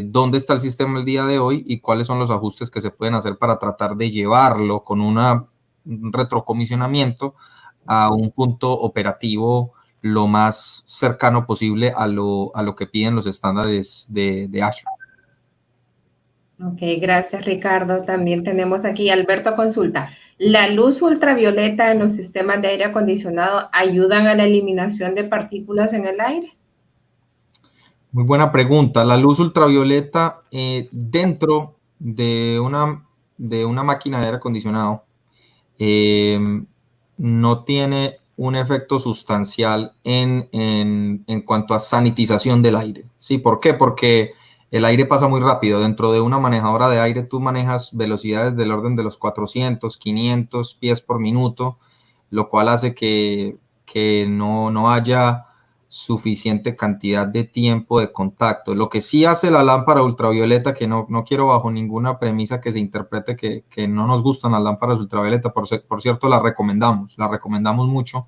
dónde está el sistema el día de hoy y cuáles son los ajustes que se pueden hacer para tratar de llevarlo con un retrocomisionamiento a un punto operativo lo más cercano posible a lo que piden los estándares de Azure. Ok, gracias Ricardo. También tenemos aquí Alberto consulta. ¿La luz ultravioleta en los sistemas de aire acondicionado ayudan a la eliminación de partículas en el aire? Muy buena pregunta. La luz ultravioleta dentro de una máquina de aire acondicionado no tiene un efecto sustancial en cuanto a sanitización del aire. ¿Sí? ¿Por qué? Porque el aire pasa muy rápido. Dentro de una manejadora de aire tú manejas velocidades del orden de los 400, 500 pies por minuto, lo cual hace que no haya suficiente cantidad de tiempo de contacto. Lo que sí hace la lámpara ultravioleta, que no quiero bajo ninguna premisa que se interprete que no nos gustan las lámparas ultravioleta, por cierto, las recomendamos mucho,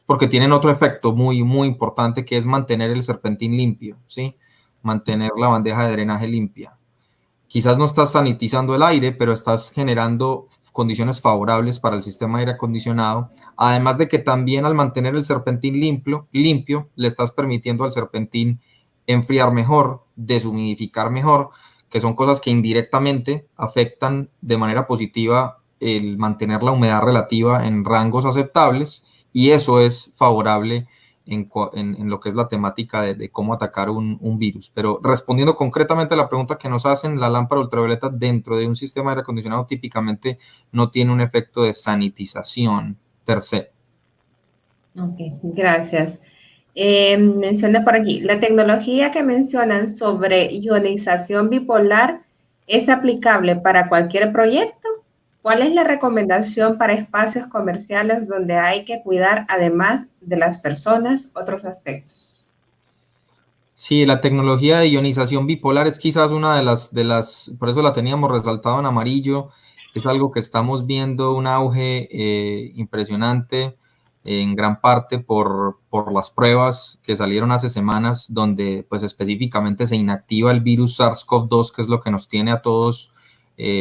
porque tienen otro efecto muy, muy importante, que es mantener el serpentín limpio, ¿sí? Mantener la bandeja de drenaje limpia. Quizás no estás sanitizando el aire, pero estás generando condiciones favorables para el sistema de aire acondicionado, además de que también al mantener el serpentín limpio, le estás permitiendo al serpentín enfriar mejor, deshumidificar mejor, que son cosas que indirectamente afectan de manera positiva el mantener la humedad relativa en rangos aceptables, y eso es favorable en lo que es la temática de cómo atacar un virus. Pero respondiendo concretamente a la pregunta que nos hacen, la lámpara ultravioleta dentro de un sistema de aire acondicionado típicamente no tiene un efecto de sanitización per se. Ok, gracias. Menciona por aquí, la tecnología que mencionan sobre ionización bipolar es aplicable para cualquier proyecto. ¿Cuál es la recomendación para espacios comerciales donde hay que cuidar, además de las personas, otros aspectos? Sí, la tecnología de ionización bipolar es quizás una de las, por eso la teníamos resaltado en amarillo, es algo que estamos viendo un auge impresionante en gran parte por las pruebas que salieron hace semanas, donde pues específicamente se inactiva el virus SARS-CoV-2, que es lo que nos tiene a todos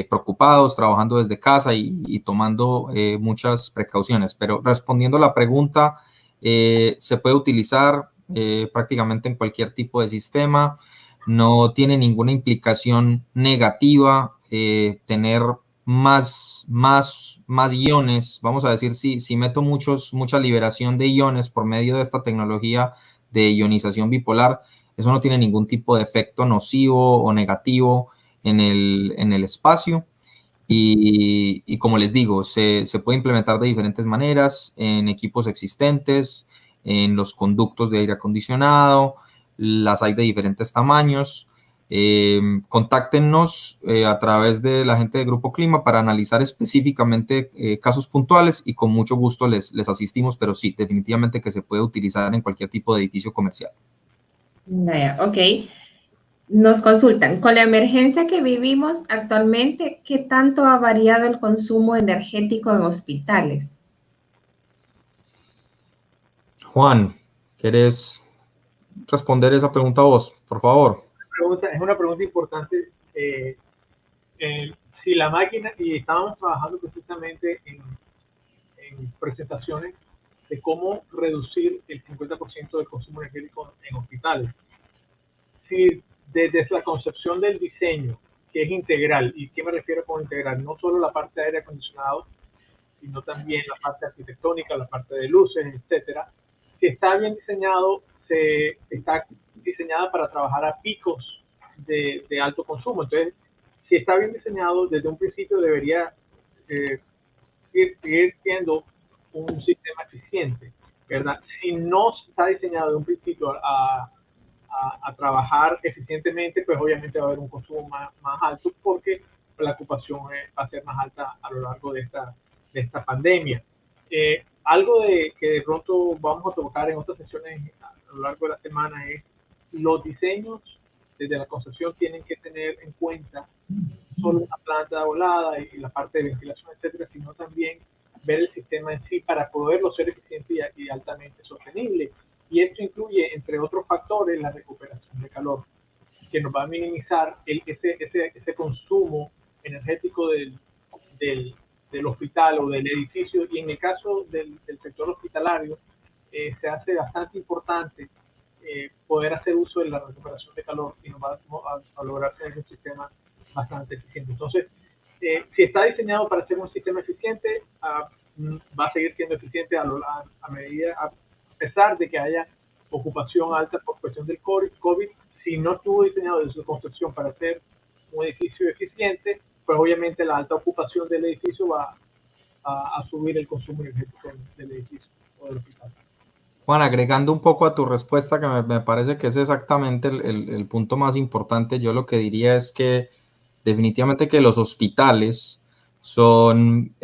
preocupados, trabajando desde casa y tomando muchas precauciones. Pero respondiendo a la pregunta, se puede utilizar prácticamente en cualquier tipo de sistema, no tiene ninguna implicación negativa tener más iones, vamos a decir, si meto mucha liberación de iones por medio de esta tecnología de ionización bipolar, eso no tiene ningún tipo de efecto nocivo o negativo en el espacio. Y como les digo, se puede implementar de diferentes maneras en equipos existentes, en los conductos de aire acondicionado, las hay de diferentes tamaños. Contáctenos a través de la gente de Grupo Clima para analizar específicamente casos puntuales y con mucho gusto les asistimos, pero sí, definitivamente que se puede utilizar en cualquier tipo de edificio comercial. Vaya, ok. Nos consultan, con la emergencia que vivimos actualmente, ¿qué tanto ha variado el consumo energético en hospitales? Juan, ¿quieres responder esa pregunta vos, por favor? Es una pregunta importante. Si la máquina, y estábamos trabajando precisamente en presentaciones de cómo reducir el 50% del consumo energético en hospitales. Si desde la concepción del diseño, que es integral, ¿y qué me refiero con integral? No solo la parte de aire acondicionado, sino también la parte arquitectónica, la parte de luces, etcétera. Si está bien diseñado, está diseñada para trabajar a picos de alto consumo. Entonces, si está bien diseñado, desde un principio debería seguir siendo un sistema eficiente, ¿verdad? Si no está diseñado de un principio a trabajar eficientemente, pues obviamente va a haber un consumo más alto porque la ocupación va a ser más alta a lo largo de esta pandemia. Algo que de pronto vamos a tocar en otras sesiones a lo largo de la semana es los diseños desde la concepción tienen que tener en cuenta solo una planta volada y la parte de ventilación, etcétera, sino también ver el sistema en sí para poderlo ser eficiente y altamente sostenible. Y esto incluye, entre otros factores, la recuperación de calor, que nos va a minimizar ese consumo energético del hospital o del edificio. Y en el caso del sector hospitalario, se hace bastante importante poder hacer uso de la recuperación de calor y nos va a lograr tener un sistema bastante eficiente. Entonces, si está diseñado para ser un sistema eficiente, va a seguir siendo eficiente a pesar de que haya ocupación alta por cuestión del COVID. Si no estuvo diseñado desde su construcción para ser un edificio eficiente, pues obviamente la alta ocupación del edificio va a subir el consumo energético del edificio o del hospital. Juan, agregando un poco a tu respuesta, que me parece que es exactamente el punto más importante, yo lo que diría es que definitivamente que los hospitales son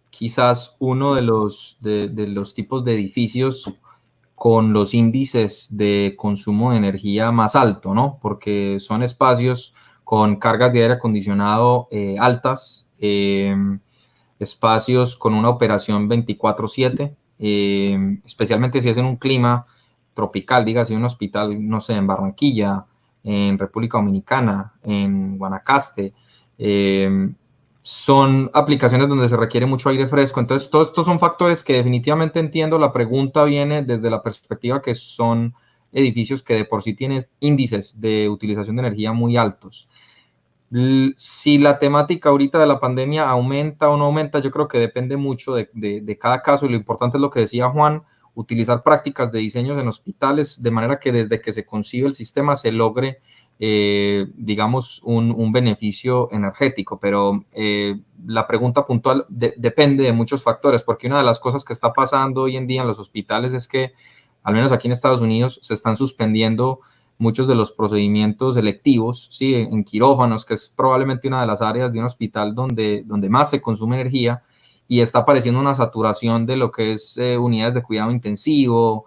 quizás uno de los tipos de edificios con los índices de consumo de energía más alto, ¿no? Porque son espacios con cargas de aire acondicionado altas, espacios con una operación 24/7, especialmente si es en un clima tropical, dígase un hospital, no sé, en Barranquilla, en República Dominicana, en Guanacaste, son aplicaciones donde se requiere mucho aire fresco. Entonces, todos estos son factores que definitivamente entiendo. La pregunta viene desde la perspectiva que son edificios que de por sí tienen índices de utilización de energía muy altos. Si la temática ahorita de la pandemia aumenta o no aumenta, yo creo que depende mucho de cada caso, y lo importante es lo que decía Juan, utilizar prácticas de diseños en hospitales de manera que desde que se concibe el sistema se logre, digamos, un beneficio energético. Pero la pregunta puntual depende de muchos factores, porque una de las cosas que está pasando hoy en día en los hospitales es que, al menos aquí en Estados Unidos, se están suspendiendo muchos de los procedimientos electivos, ¿sí? En quirófanos, que es probablemente una de las áreas de un hospital donde más se consume energía, y está apareciendo una saturación de lo que es unidades de cuidado intensivo,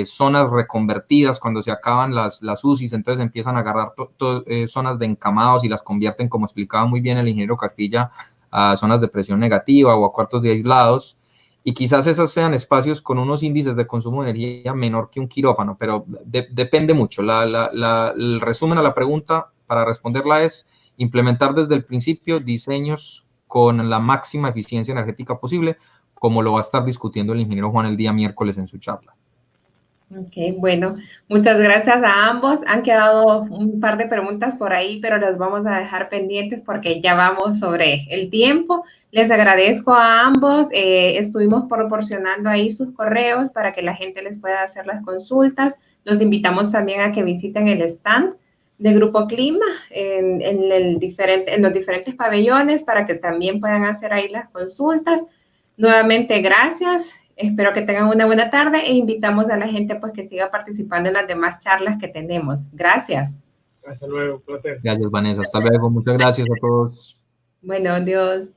zonas reconvertidas cuando se acaban las UCIs, entonces empiezan a agarrar zonas de encamados y las convierten, como explicaba muy bien el ingeniero Castilla, a zonas de presión negativa o a cuartos de aislados. Y quizás esos sean espacios con unos índices de consumo de energía menor que un quirófano, pero depende mucho. El resumen a la pregunta para responderla es implementar desde el principio diseños con la máxima eficiencia energética posible, como lo va a estar discutiendo el ingeniero Juan el día miércoles en su charla. Ok, bueno, muchas gracias a ambos. Han quedado un par de preguntas por ahí, pero las vamos a dejar pendientes porque ya vamos sobre el tiempo. Les agradezco a ambos. Estuvimos proporcionando ahí sus correos para que la gente les pueda hacer las consultas. Los invitamos también a que visiten el stand de Grupo Clima en los diferentes pabellones para que también puedan hacer ahí las consultas. Nuevamente, gracias. Espero que tengan una buena tarde e invitamos a la gente pues que siga participando en las demás charlas que tenemos. Gracias. Hasta luego, placer. Gracias, Vanessa. Hasta luego. Muchas gracias a todos. Bueno, adiós.